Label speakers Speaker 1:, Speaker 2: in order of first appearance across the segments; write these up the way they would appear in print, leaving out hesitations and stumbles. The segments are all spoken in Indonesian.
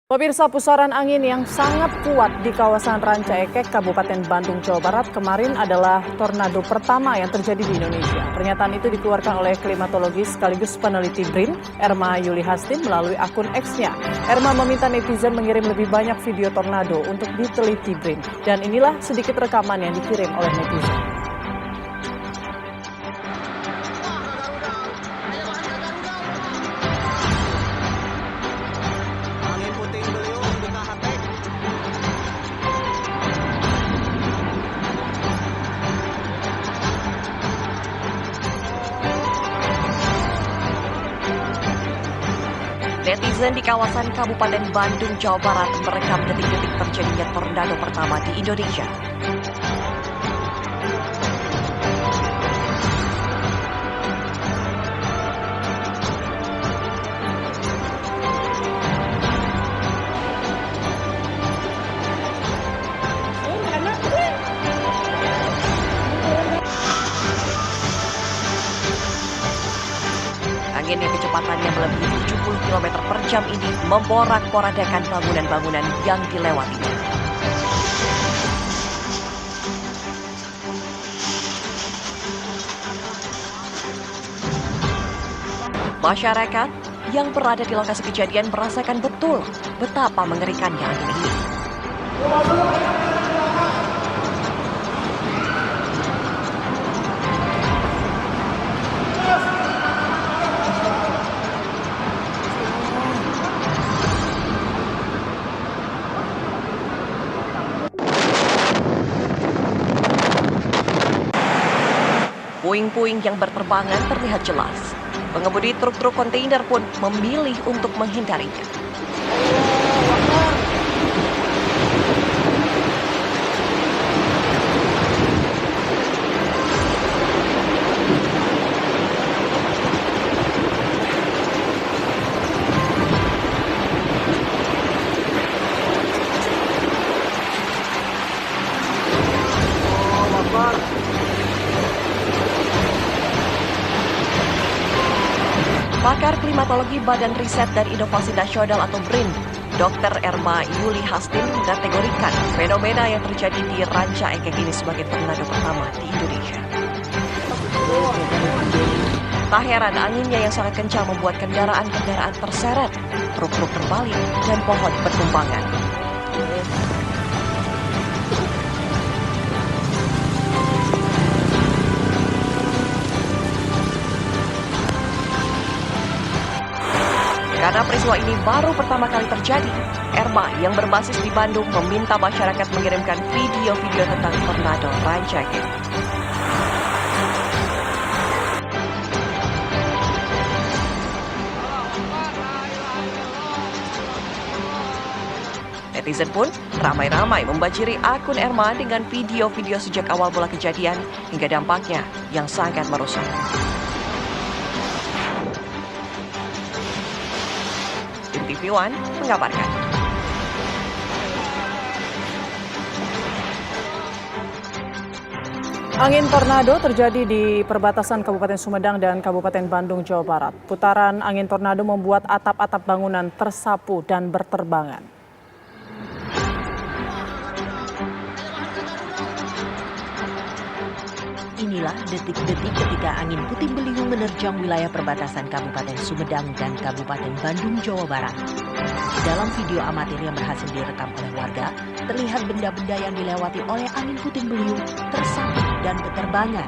Speaker 1: Pemirsa, pusaran angin yang sangat kuat di kawasan Ranca Ekek, Kabupaten Bandung, Jawa Barat kemarin adalah tornado pertama yang terjadi di Indonesia. Pernyataan itu dikeluarkan oleh klimatologis sekaligus peneliti BRIN, Erma Yuli Hastin, melalui akun X-nya. Erma meminta netizen mengirim lebih banyak video tornado untuk diteliti BRIN. Dan inilah sedikit rekaman yang dikirim oleh netizen.
Speaker 2: Netizen di kawasan Kabupaten Bandung, Jawa Barat merekam detik-detik terjadinya tornado pertama di Indonesia. Angin yang kecepatannya melebihi 70 km per jam ini memporak-porandakan bangunan-bangunan yang dilewatinya. Masyarakat yang berada di lokasi kejadian merasakan betul betapa mengerikannya angin ini. Puing-puing yang berterbangan terlihat jelas. Pengemudi truk-truk kontainer pun memilih untuk menghindarinya. Pakar klimatologi Badan Riset dan Inovasi Nasional atau BRIN, Dr. Erma Yuli Hastin mengkategorikan fenomena yang terjadi di Ranca Ekek ini sebagai tornado pertama di Indonesia. Tak heran anginnya yang sangat kencang membuat kendaraan-kendaraan terseret, truk-truk terbalik, dan pohon bertumbangan. Karena peristiwa ini baru pertama kali terjadi, Erma yang berbasis di Bandung meminta masyarakat mengirimkan video-video tentang tornado Ranca Ekek. Netizen pun ramai-ramai membanjiri akun Erma dengan video-video sejak awal mula kejadian hingga dampaknya yang sangat merusak. TV One mengabarkan.
Speaker 1: Angin tornado terjadi di perbatasan Kabupaten Sumedang dan Kabupaten Bandung, Jawa Barat. Putaran angin tornado membuat atap-atap bangunan tersapu dan berterbangan.
Speaker 3: Inilah detik-detik ketika angin puting beliung menerjang wilayah perbatasan Kabupaten Sumedang dan Kabupaten Bandung, Jawa Barat. Dalam video amatir yang berhasil direkam oleh warga, terlihat benda-benda yang dilewati oleh angin puting beliung tersapu dan berterbangan.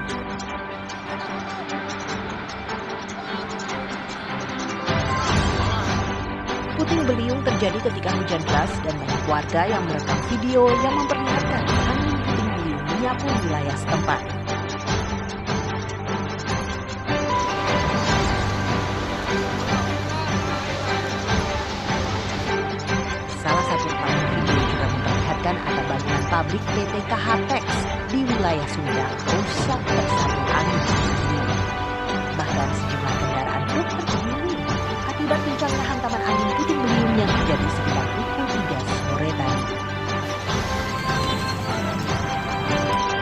Speaker 3: Puting beliung terjadi ketika hujan deras dan banyak warga yang merekam video yang memperlihatkan angin puting beliung menyapu wilayah setempat. Atap bangunan pabrik PT KHTEX di wilayah Sumedang rusak tersapu angin puting beliung. Bahkan sejumlah kendaraan truk terguling akibat kencangnya hantaman angin puting beliung yang terjadi sekitar pukul 3 sore tadi.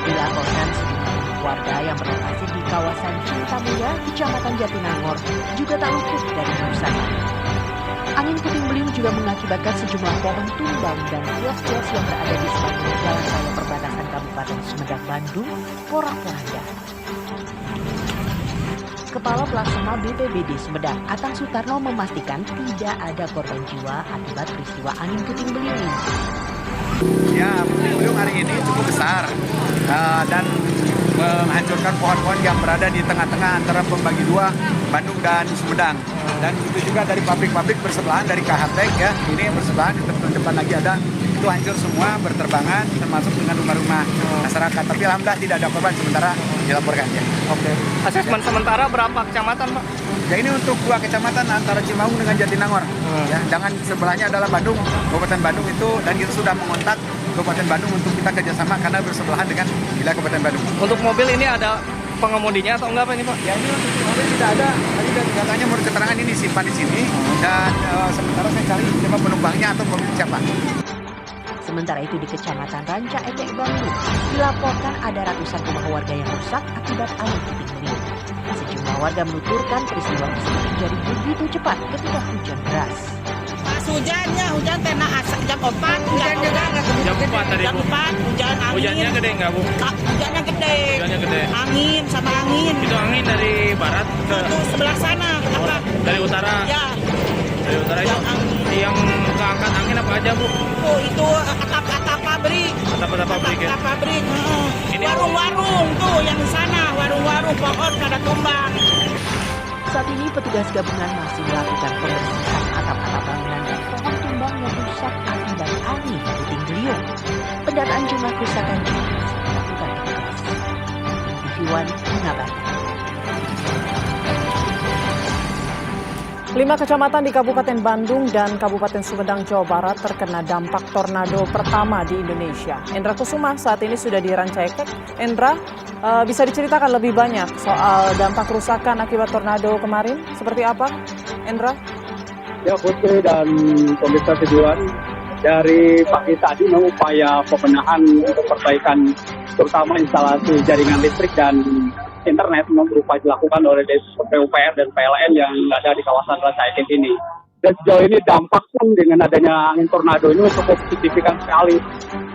Speaker 3: Dilaporkan sejumlah warga yang berlokasi di kawasan Cintamuya, Kecamatan Jatinangor juga tak luput dari kerusakan. Angin puting beliung juga mengakibatkan sejumlah pohon tumbang dan kios-kios yang berada di sepanjang jalan raya perbatasan Kabupaten Sumedang, Bandung, porak-poranda. Kepala Pelaksana BPBD Sumedang, Atang Sutarno memastikan tidak ada korban jiwa akibat peristiwa angin puting beliung ini.
Speaker 4: Ya, puting beliung hari ini cukup besar dan menghancurkan pohon-pohon yang berada di tengah-tengah antara pembagi dua Bandung dan Sumedang. Dan itu juga dari pabrik-pabrik bersebelahan dari KHTEK ya, ini bersebelahan di depan lagi ada, itu hancur semua berterbangan termasuk dengan rumah-rumah masyarakat. Tapi alhamdulillah tidak ada korban sementara dilaporkan ya.
Speaker 5: Oke. Asesmen sementara berapa kecamatan, Pak?
Speaker 4: Ya ini untuk dua kecamatan antara Cimaung dengan Jatinangor. Ya, dengan sebelahnya adalah Bandung, Kabupaten Bandung itu, dan kita sudah mengontak Kabupaten Bandung untuk kita kerjasama karena bersebelahan dengan wilayah Kabupaten Bandung.
Speaker 5: Untuk mobil ini ada pengemudinya atau enggak, Pak, ini, Pak?
Speaker 4: Ya ini untuk mobil tidak ada. Tadi katanya menurut keterangan ini simpan di sini dan sementara saya cari siapa penumpangnya atau pemilik siapa.
Speaker 3: Sementara itu di Kecamatan Ranca Ekek, Bandung, dilaporkan ada ratusan rumah warga yang rusak akibat angin puting beliung. Sejumlah warga menuturkan peristiwa tersebut terjadi begitu cepat ketika hujan deras.
Speaker 6: Pas hujan tena jam 4, hujan juga nggak
Speaker 5: Jam 4 tadi,
Speaker 6: jam
Speaker 5: Bu.
Speaker 6: 4, hujan angin.
Speaker 5: Hujannya gede nggak, Bu?
Speaker 6: Hujannya gede.
Speaker 5: Hujannya gede.
Speaker 6: Angin sama angin.
Speaker 5: Itu angin dari barat ke
Speaker 6: Itu sebelah sana. Apa?
Speaker 5: dari utara.
Speaker 6: Ya,
Speaker 5: Dari utara itu.
Speaker 6: yang angin.
Speaker 5: Yang keangkat angin apa aja, Bu?
Speaker 6: Itu atap pabrik.
Speaker 5: Atap-atap pabrik ya.
Speaker 6: Atap pabrik.
Speaker 5: Ini-
Speaker 6: Warung-warung tuh yang di sana, warung-warung pohon pada tumbang.
Speaker 3: Saat ini petugas gabungan masih melakukan pembersihan atap-atap bangunan dan pohon tumbang yang rusak akibat angin puting beliung. Pendataan jumlah kerusakan juga masih dilakukan petugas. Iwan mengabarkan.
Speaker 1: 5 kecamatan di Kabupaten Bandung dan Kabupaten Sumedang, Jawa Barat terkena dampak tornado pertama di Indonesia. Endra Kusuma saat ini sudah di Ranca Ekek. Endra, bisa diceritakan lebih banyak soal dampak kerusakan akibat tornado kemarin? Seperti apa, Endra?
Speaker 7: Ya, Putri dan pemirsa tujuan, dari pagi tadi upaya pembenahan untuk perbaikan terutama instalasi jaringan listrik dan internet berupa dilakukan oleh PUPR dan PLN yang ada di kawasan Ranca Ekek ini. Dan sejauh ini dampak pun dengan adanya angin tornado ini cukup signifikan sekali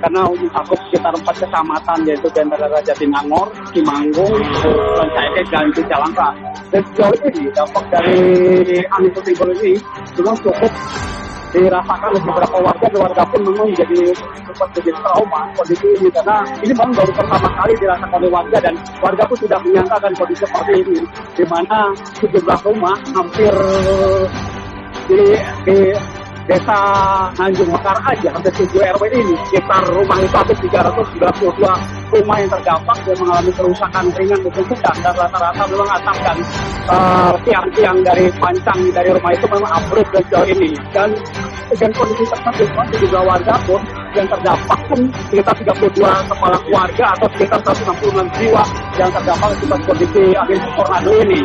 Speaker 7: karena mencakup sekitar 4 kecamatan yaitu di antara Jatinangor, Cimanggung, Ranca Ekek dan Cicalengka. Dan sejauh ini dampak dari angin puting beliung ini memang cukup dirasakan oleh beberapa warga dan warga pun memang sempat menjadi trauma kondisi ini karena ini memang baru pertama kali dirasakan oleh warga dan warga pun sudah menyangka akan kondisi seperti ini di mana sejumlah rumah hampir di desa Tanjung Mekar aja hampir 7 RW ini sekitar rumah itu hampir 392 rumah yang terdampak yang mengalami kerusakan ringan maupun sedang dan rata-rata memang atap dan tiang-tiang dari pancang dari rumah itu memang ambruk dan sejauh ini dan kondisi tersebut juga warga pun yang terdampak pun sekitar 32 kepala keluarga atau sekitar 166 jiwa yang terdampak akibat kondisi angin tornado ini.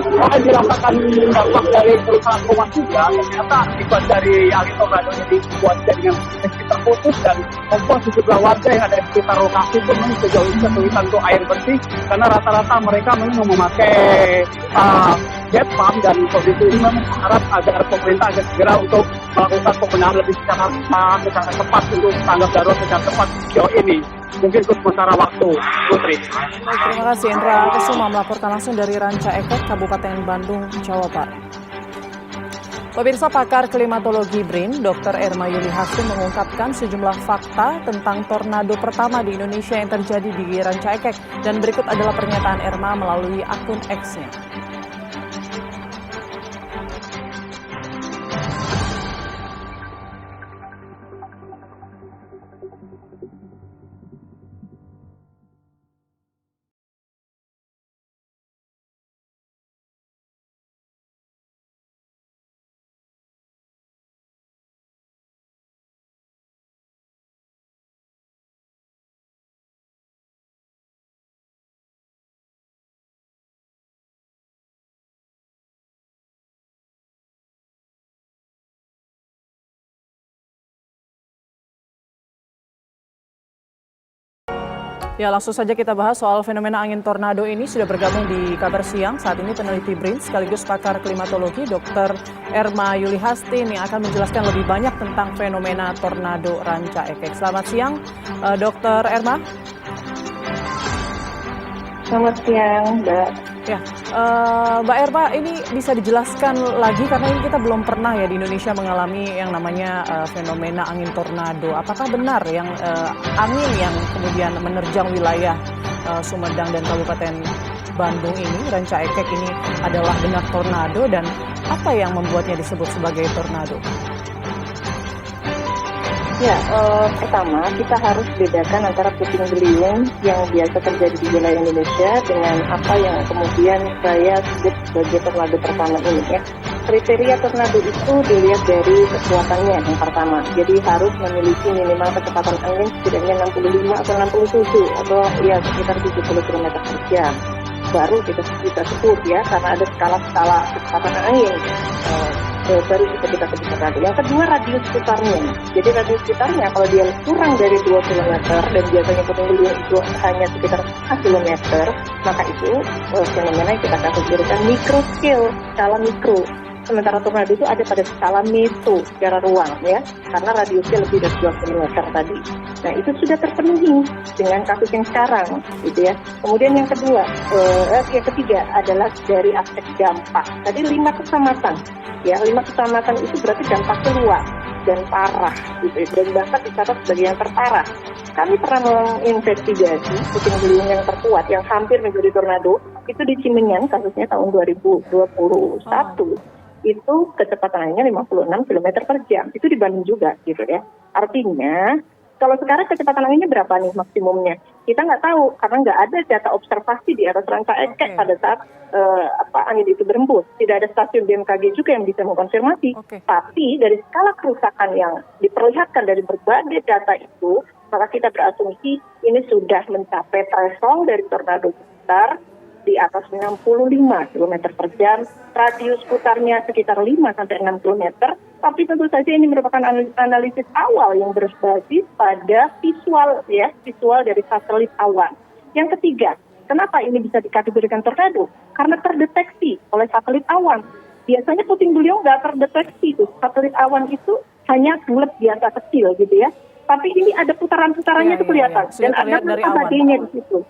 Speaker 7: Selain dirasakan dampak dari kerusakan rumah juga, ternyata akibat dari angin tornado ini buat jaringan listrik terputus dan membuat sejumlah warga yang ada di sekitar lokasi pun sejauh ini kesulitan untuk air bersih karena rata-rata mereka memang memakai jet pump dan kondisi ini memang berharap agar pemerintah agar segera untuk melakukan pembenahan lebih secara cepat untuk tanggap darurat secara cepat sejauh ini. Mungkin untuk sementara waktu, Putri.
Speaker 1: Baik, terima kasih Endra Kusuma melaporkan langsung dari Ranca Ekek, Kabupaten Bandung, Jawa Barat. Pemirsa, pakar klimatologi BRIN, Dr. Erma Yuli Hastin mengungkapkan sejumlah fakta tentang tornado pertama di Indonesia yang terjadi di Ranca Ekek. Dan berikut adalah pernyataan Erma melalui akun X-nya. Ya, langsung saja kita bahas soal fenomena angin tornado ini. Sudah bergabung di Kabar Siang saat ini peneliti BRIN sekaligus pakar klimatologi Dr. Erma Yuli Hastin yang akan menjelaskan lebih banyak tentang fenomena tornado Ranca Ekek. Selamat siang, Dr. Erma.
Speaker 8: Selamat siang, Mbak.
Speaker 1: Ya, Mbak Erma, ini bisa dijelaskan lagi karena ini kita belum pernah ya di Indonesia mengalami yang namanya fenomena angin tornado. Apakah benar yang angin yang kemudian menerjang wilayah Sumedang dan Kabupaten Bandung ini, Ranca Ekek ini adalah benar tornado, dan apa yang membuatnya disebut sebagai tornado?
Speaker 8: Ya, pertama kita harus bedakan antara puting beliung yang biasa terjadi di wilayah Indonesia dengan apa yang kemudian saya sebut sebagai tornado pertama ini ya. Kriteria tornado itu dilihat dari kekuatannya yang pertama. Jadi harus memiliki minimal kecepatan angin setidaknya 65 atau 67 atau ya sekitar 70 km per jam. Baru kita sebut ya, karena ada skala-skala kecepatan angin. Baru kita sebut tornado. Yang kedua, radius putarnya. Jadi radius putarnya kalau dia kurang dari 2 km dan biasanya puting beliung itu hanya sekitar 5 km, maka itu fenomena yang kita kategorikan micro scale, skala mikro. Sementara tornado itu ada pada skala meso secara ruang ya, karena radiusnya lebih dari 2 km tadi. Nah itu sudah terpenuhi dengan kasus yang sekarang, gitu ya. Kemudian yang kedua, yang ketiga adalah dari aspek dampak. Tadi 5 kecamatan, ya 5 kecamatan itu berarti dampaknya luas dan parah, gitu ya. Dan bahkan dicatat sebagai yang terparah. Kami pernah menginvestigasi puting beliung yang terkuat yang hampir menjadi tornado itu di Cimenyan, kasusnya tahun 2021. Itu kecepatannya 56 km per jam. Itu di Bandung juga gitu ya. Artinya, kalau sekarang kecepatan anginnya berapa nih maksimumnya? Kita nggak tahu, karena nggak ada data observasi di atas Ranca Ekek pada saat angin itu berembus. Tidak ada stasiun BMKG juga yang bisa mengkonfirmasi. Tapi dari skala kerusakan yang diperlihatkan dari berbagai data itu, maka kita berasumsi ini sudah mencapai threshold dari tornado besar di atas 65 km per jam, radius putarnya sekitar 5-6 km, tapi tentu saja ini merupakan analisis awal yang berbasis pada visual dari satelit awan. Yang ketiga, kenapa ini bisa dikategorikan tornado? Karena terdeteksi oleh satelit awan. Biasanya puting beliung nggak terdeteksi tuh, satelit awan itu hanya bulat biasa kecil gitu ya, tapi ini ada putaran-putarannya itu kelihatan, dan ada abadinya di situ.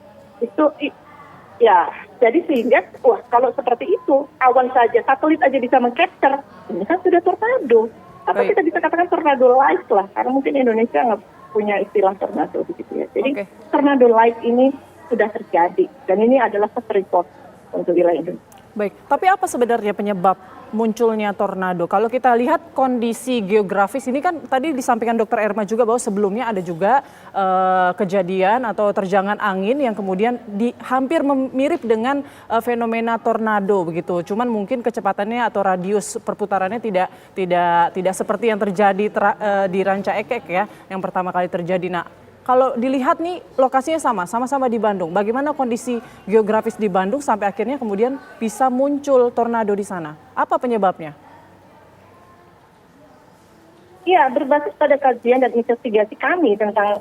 Speaker 8: Ya, jadi sehingga, kalau seperti itu, awan saja, satelit aja bisa meng-capture, ini kan sudah tornado. Atau kita bisa katakan tornado light lah, karena mungkin Indonesia nggak punya istilah tornado begitu ya. Jadi tornado light ini sudah terjadi, dan ini adalah first report untuk wilayah Indonesia.
Speaker 1: Baik, tapi apa sebenarnya penyebab munculnya tornado? Kalau kita lihat kondisi geografis ini kan tadi disampaikan Dr. Erma juga bahwa sebelumnya ada juga kejadian atau terjangan angin yang kemudian hampir mirip dengan fenomena tornado begitu. Cuman mungkin kecepatannya atau radius perputarannya tidak seperti yang terjadi di Ranca Ekek ya, yang pertama kali terjadi. Nah, kalau dilihat nih lokasinya sama-sama di Bandung. Bagaimana kondisi geografis di Bandung sampai akhirnya kemudian bisa muncul tornado di sana? Apa penyebabnya?
Speaker 8: Ya, berbasis pada kajian dan investigasi kami tentang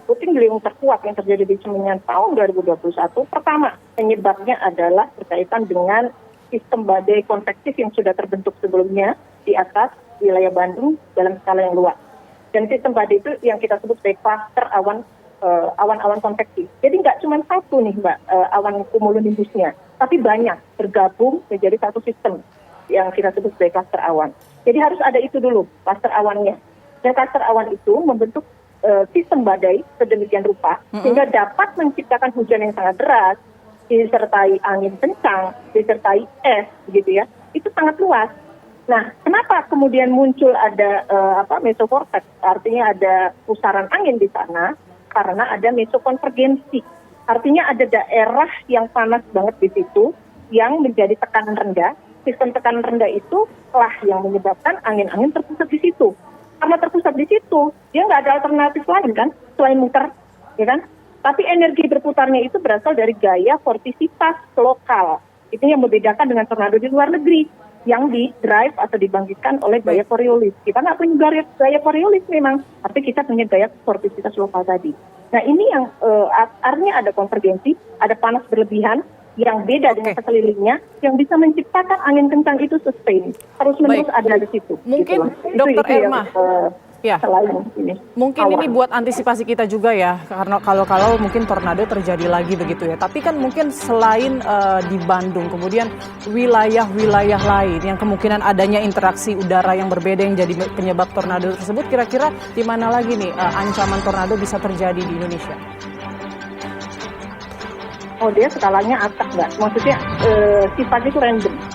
Speaker 8: puting beliung terkuat yang terjadi di Cimenyan tahun 2021. Pertama, penyebabnya adalah berkaitan dengan sistem badai konvektif yang sudah terbentuk sebelumnya di atas wilayah Bandung dalam skala yang luas. Dan sistem badai itu yang kita sebut sebagai kluster awan-awan konvektif. Jadi nggak cuma satu nih Mbak, awan cumulonimbusnya, tapi banyak bergabung menjadi satu sistem yang kita sebut sebagai kluster awan. Jadi harus ada itu dulu, kluster awannya. Dan kluster awan itu membentuk sistem badai sedemikian rupa, sehingga dapat menciptakan hujan yang sangat deras, disertai angin kencang, disertai es, gitu ya. Itu sangat luas. Nah, kenapa kemudian muncul ada mesovortex, artinya ada pusaran angin di sana, karena ada mesokonvergensi. Artinya ada daerah yang panas banget di situ, yang menjadi tekanan rendah. Sistem tekanan rendah itu lah yang menyebabkan angin-angin terpusat di situ. Karena terpusat di situ, dia nggak ada alternatif lain kan, selain muter, ya kan? Tapi energi berputarnya itu berasal dari gaya vortisitas lokal. Itu yang membedakan dengan tornado di luar negeri, yang di-drive atau dibangkitkan oleh gaya Coriolis. Kita nggak punya gaya Coriolis memang, tapi kita punya gaya vortisitas lokal tadi. Nah ini yang artinya ada konvergensi, ada panas berlebihan yang beda dengan sekelilingnya, yang bisa menciptakan angin kencang itu sustain, terus menerus ada di situ.
Speaker 1: Mungkin
Speaker 8: gitu.
Speaker 1: Dokter
Speaker 8: itu
Speaker 1: Erma, ya. Mungkin ini buat antisipasi kita juga ya, karena kalau mungkin tornado terjadi lagi begitu ya. Tapi kan mungkin selain di Bandung, kemudian wilayah-wilayah lain yang kemungkinan adanya interaksi udara yang berbeda yang jadi penyebab tornado tersebut, kira-kira di mana lagi nih ancaman tornado bisa terjadi di Indonesia?
Speaker 8: Oh, dia skalanya acak nggak? Maksudnya sifatnya itu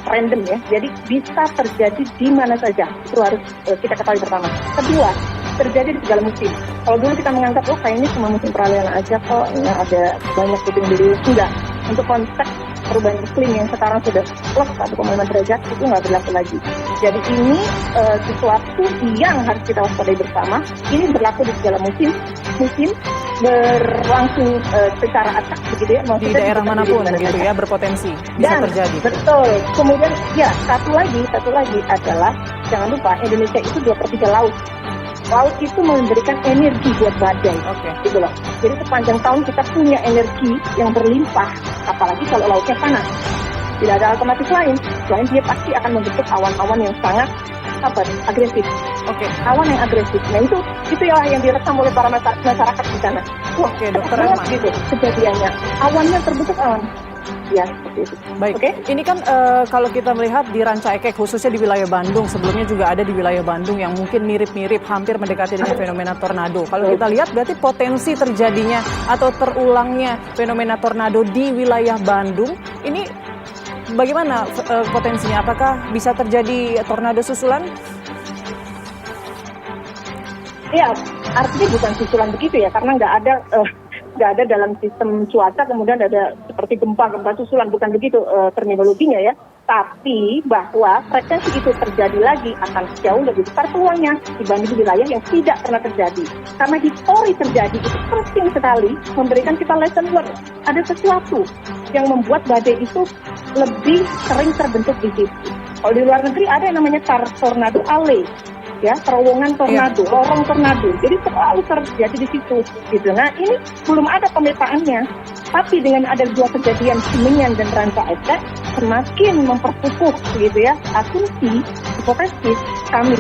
Speaker 8: random ya. Jadi bisa terjadi di mana saja. Itu harus kita ketahui pertama. Kedua, terjadi di segala musim. Kalau dulu kita menganggap, oh kayaknya cuma musim peralihan aja kok, ya, ada banyak puting beliung. Enggak. Untuk konteks perubahan iklim yang sekarang sudah plus 1,5 derajat itu nggak berlaku lagi. Jadi ini sesuatu yang harus kita waspadai bersama. Ini berlaku di segala musim berlangsung secara acak begitu ya.
Speaker 1: Di daerah manapun gitu ya, berpotensi bisa terjadi.
Speaker 8: Betul. Kemudian ya satu lagi adalah jangan lupa Indonesia itu 2/3 laut. Laut itu memberikan energi buat badai, gitu loh. Jadi sepanjang tahun kita punya energi yang berlimpah, apalagi kalau lautnya panas. Tidak ada alternatif lain, selain dia pasti akan membentuk awan-awan yang sangat agresif. Awan yang agresif. Nah itu yang direkam oleh para masyarakat di sana. Wah,
Speaker 1: Dokter Erma.
Speaker 8: Gitu kejadiannya. Awannya terbentuk awan. Ya, seperti itu.
Speaker 1: Baik, ini kan kalau kita melihat di Ranca Ekek, khususnya di wilayah Bandung, sebelumnya juga ada di wilayah Bandung yang mungkin mirip-mirip, hampir mendekati dengan fenomena tornado. Kalau kita lihat berarti potensi terjadinya atau terulangnya fenomena tornado di wilayah Bandung, ini bagaimana potensinya? Apakah bisa terjadi tornado susulan?
Speaker 8: Ya, artinya bukan susulan begitu ya, karena nggak ada dalam sistem cuaca kemudian ada seperti gempa susulan, bukan begitu terminologinya ya. Tapi bahwa frekuensi itu terjadi lagi akan jauh lebih besar peluangnya dibanding wilayah yang tidak pernah terjadi. Karena histori terjadi itu penting sekali memberikan kita lesson learned. Ada sesuatu yang membuat badai itu lebih sering terbentuk di situ. Kalau di luar negeri ada yang namanya tornado alley. Ya, terowongan tornado, lorong tornado. Jadi selalu terjadi di situ. Gitu. Nah, ini belum ada pemetaannya. Tapi dengan ada dua kejadian Seminyak dan Ranca Ekek, semakin memperkukuh gitu ya asumsi hipotesis kami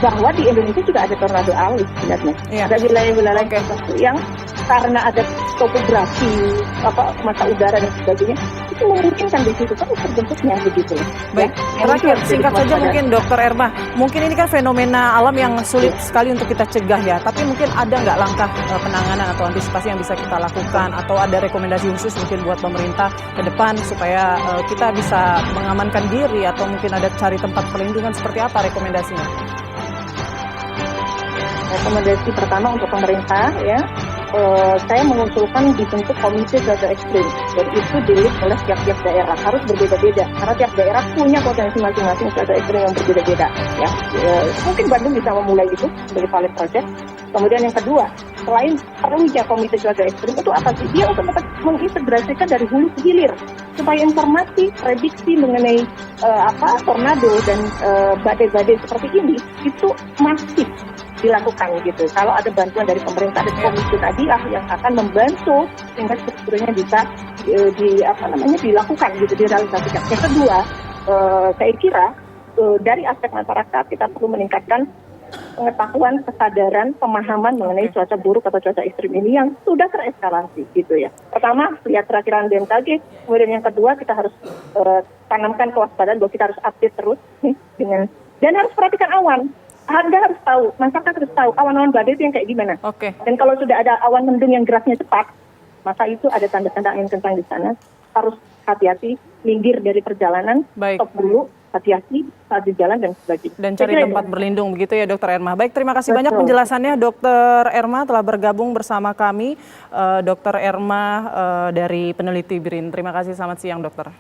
Speaker 8: bahwa di Indonesia juga ada tornado alley sebenarnya. Ada wilayah-wilayah tertentu yang karena ada topografi, masa udara dan sebagainya, itu memungkinkan di situ kan terbentuknya begitu.
Speaker 1: Baik, terakhir singkat saja mungkin Dokter Erma, mungkin ini kan fenomena alam yang sulit sekali untuk kita cegah ya, tapi mungkin ada nggak langkah penanganan atau antisipasi yang bisa kita lakukan, atau ada rekomendasi khusus mungkin buat pemerintah ke depan supaya kita bisa mengamankan diri, atau mungkin ada cari tempat perlindungan, seperti apa rekomendasinya?
Speaker 8: Rekomendasi pertama untuk pemerintah ya, saya mengusulkan dibentuk komite cuaca ekstrim. Jadi itu dilihat oleh tiap-tiap daerah, harus berbeda-beda karena tiap daerah punya potensi masing-masing cuaca ekstrim yang berbeda-beda. Ya, mungkin Bandung bisa memulai itu sebagai pilot project. Kemudian yang kedua, selain perlunya komite cuaca ekstrim itu apa sih? Dia untuk dapat mengintegrasikan dari hulu ke hilir supaya informasi prediksi mengenai tornado dan badai-badai seperti ini itu masif dilakukan gitu. Kalau ada bantuan dari pemerintah, ada komisi tadi yang akan membantu sehingga sebetulnya bisa dilakukan gitu, direalisasikan. Yang kedua, saya kira dari aspek masyarakat kita perlu meningkatkan pengetahuan, kesadaran, pemahaman mengenai cuaca buruk atau cuaca ekstrim ini yang sudah tereskalasi gitu ya. Pertama, lihat perakiraan BMKG, kemudian yang kedua kita harus tanamkan kewaspadaan bahwa kita harus update terus dan harus perhatikan awan. Anda harus tahu, masyarakat harus tahu awan-awan badai itu yang kayak gimana. Dan kalau sudah ada awan mendung yang geraknya cepat, maka itu ada tanda-tanda angin kencang di sana. Harus hati-hati, minggir dari perjalanan, stop dulu, hati-hati saat di jalan dan sebagainya.
Speaker 1: Dan cari tempat berlindung begitu ya Dokter Erma. Baik, terima kasih banyak penjelasannya Dokter Erma telah bergabung bersama kami. Dokter Erma dari peneliti BRIN. Terima kasih, selamat siang Dokter.